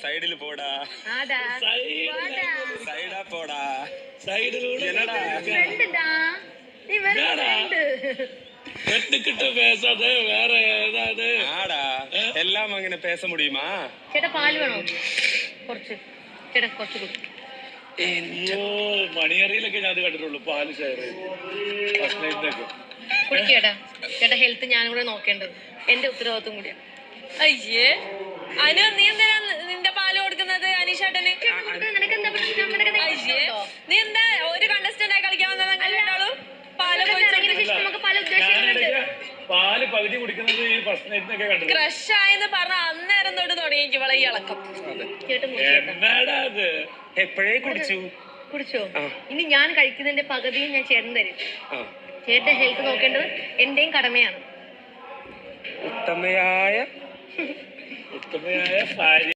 സൈഡിൽ പോടാ, സൈഡാ പോടാ, എന്നടാ ആടാ എല്ലാം അങ്ങനെ പേസ മുടിയുമാ? ചേട്ടാ പാല് വേണോ? കുറച്ച് ചേട്ടാ കുറച്ച് മണിയറിയിലൊക്കെ ഞാൻ കണ്ടിട്ടുള്ളൂ പാല് ഷെയർ കുടിക്കേട്ടാ. ചേട്ടാ ഹെൽത്ത് ഞാനും കൂടെ നോക്കേണ്ടത് എന്റെ ഉത്തരവാദിത്വം കൂടിയാ. അയ്യേ അനു, നീ എന്തിനാ നിന്റെ പാല് കൊടുക്കുന്നത് അനീഷേട്ടന്? അയ്യേ, നീ എന്താ ഒരു കണ്ടസ്റ്റന്റ് ആയി കളിക്കാൻ വന്നതാളും പാല് പാല് പകുതി കുടിക്കുന്നത് ഈ ഫസ്റ്റ് നൈറ്റിനൊക്കെ കണ്ടിട്ടുണ്ട്. ക്രഷ് ആയെന്ന് പറഞ്ഞ അന്നേരം തൊട്ട് തുടങ്ങി ഇവളെ ഈ ഇളക്കം. എന്നാടാ അത്? എപ്പോഴേ കുടിച്ചോ? ഇനി ഞാൻ കഴിക്കുന്നതിന്റെ പകുതിയും ഞാൻ ചേട്ടൻ തരും. ചേട്ടൻ ഹെൽത്ത് നോക്കേണ്ടത് എന്റെയും കടമയാണ്. ഉത്തമയായ ഭാര്യ.